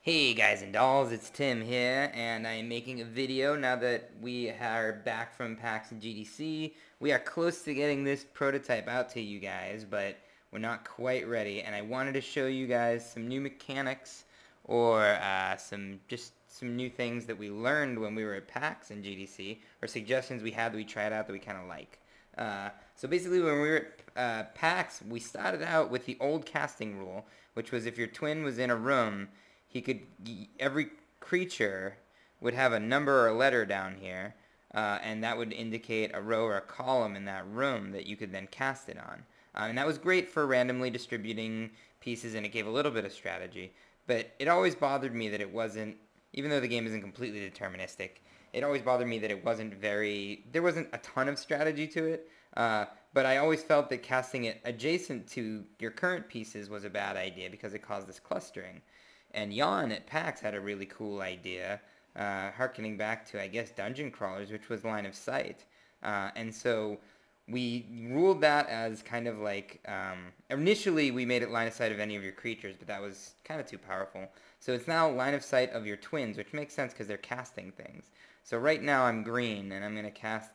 Hey guys and dolls, it's Tim here, and I'm making a video now that we are back from PAX and GDC. We are close to getting this prototype out to you guys, but we're not quite ready, and I wanted to show you guys some new mechanics or some new things that we learned when we were at PAX and GDC, or suggestions we had that we tried out that we kind of like. So basically when we were at PAX, we started out with the old casting rule, which was if your twin was in a room, every creature would have a number or a letter down here, and that would indicate a row or a column in that room that you could then cast it on. And that was great for randomly distributing pieces, and it gave a little bit of strategy. But it always bothered me that it wasn't, even though the game isn't completely deterministic, it always bothered me that it wasn't there wasn't a ton of strategy to it. But I always felt that casting it adjacent to your current pieces was a bad idea because it caused this clustering. And Jan at PAX had a really cool idea, harkening back to, I guess, Dungeon Crawlers, which was line of sight. And so we ruled that as kind of like, initially we made it line of sight of any of your creatures, but that was kind of too powerful. So it's now line of sight of your twins, which makes sense because they're casting things. So right now I'm green, and I'm going to cast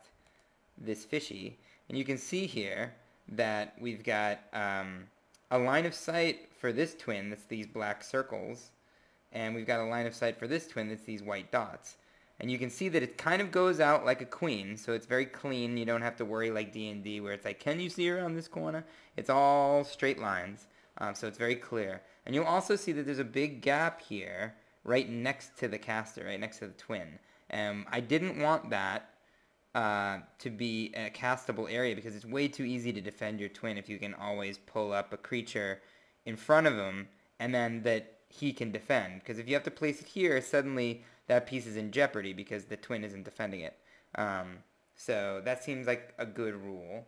this fishy. And you can see here that we've got a line of sight for this twin that's these black circles, and we've got a line of sight for this twin that's these white dots. And you can see that it kind of goes out like a queen, so it's very clean. You don't have to worry like D&D where it's like, can you see around this corner? It's all straight lines, so it's very clear. And you'll also see that there's a big gap here right next to the caster, right next to the twin. I didn't want that to be a castable area because it's way too easy to defend your twin if you can always pull up a creature in front of him and then that he can defend. Because if you have to place it here, suddenly that piece is in jeopardy because the twin isn't defending it. So that seems like a good rule.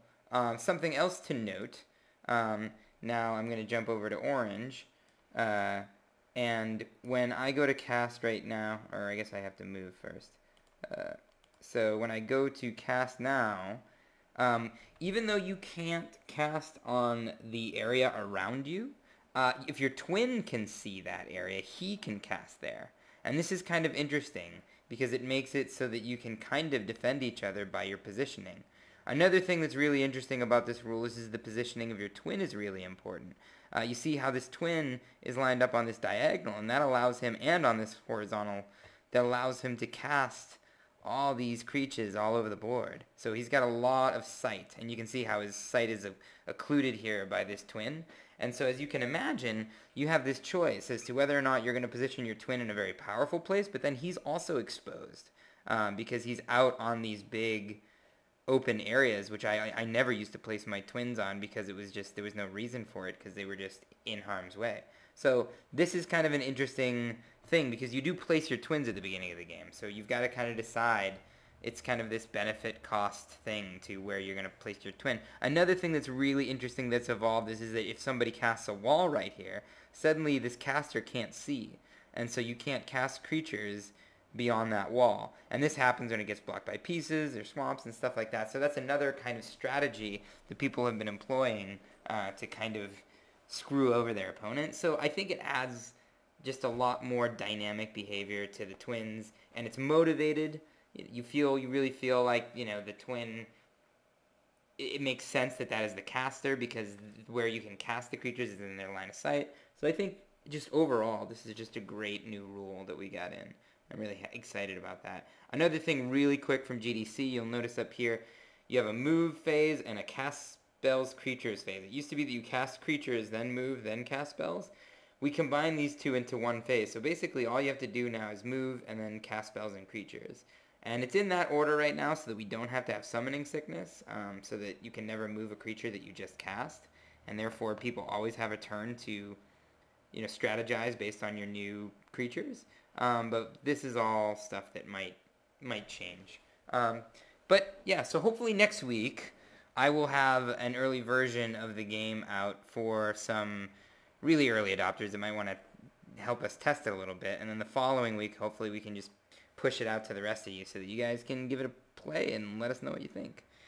Something else to note, now I'm going to jump over to orange, and when I go to cast right now, or I guess I have to move first, so when I go to cast now, even though you can't cast on the area around you, if your twin can see that area, he can cast there. And this is kind of interesting because it makes it so that you can kind of defend each other by your positioning. Another thing that's really interesting about this rule is the positioning of your twin is really important. You see how this twin is lined up on this diagonal, and that allows him, and on this horizontal, that allows him to cast all these creatures all over the board. So he's got a lot of sight, and you can see how his sight is occluded here by this twin. And so as you can imagine, you have this choice as to whether or not you're going to position your twin in a very powerful place, but then he's also exposed because he's out on these big open areas, which I never used to place my twins on because it was just, there was no reason for it because they were just in harm's way. So this is kind of an interesting thing because you do place your twins at the beginning of the game. So you've got to kind of decide, it's kind of this benefit cost thing to where you're going to place your twin. Another thing that's really interesting that's evolved is that if somebody casts a wall right here, suddenly this caster can't see. And so you can't cast creatures beyond that wall. And this happens when it gets blocked by pieces or swamps and stuff like that. So that's another kind of strategy that people have been employing to kind of screw over their opponent. So I think it adds just a lot more dynamic behavior to the twins, and it's motivated. You really feel like, you know, the twin, it makes sense that that is the caster because where you can cast the creatures is in their line of sight. So I think just overall, this is just a great new rule that we got in. I'm really excited about that. Another thing really quick from GDC, you'll notice up here, you have a move phase and a cast spells creatures phase. It used to be that you cast creatures, then move, then cast spells. We combine these two into one phase. So basically all you have to do now is move and then cast spells and creatures. And it's in that order right now so that we don't have to have summoning sickness, so that you can never move a creature that you just cast. And therefore people always have a turn to, you know, strategize based on your new creatures. But this is all stuff that might change. But yeah, so hopefully next week I will have an early version of the game out for some really early adopters that might want to help us test it a little bit. And then the following week, hopefully we can just push it out to the rest of you so that you guys can give it a play and let us know what you think.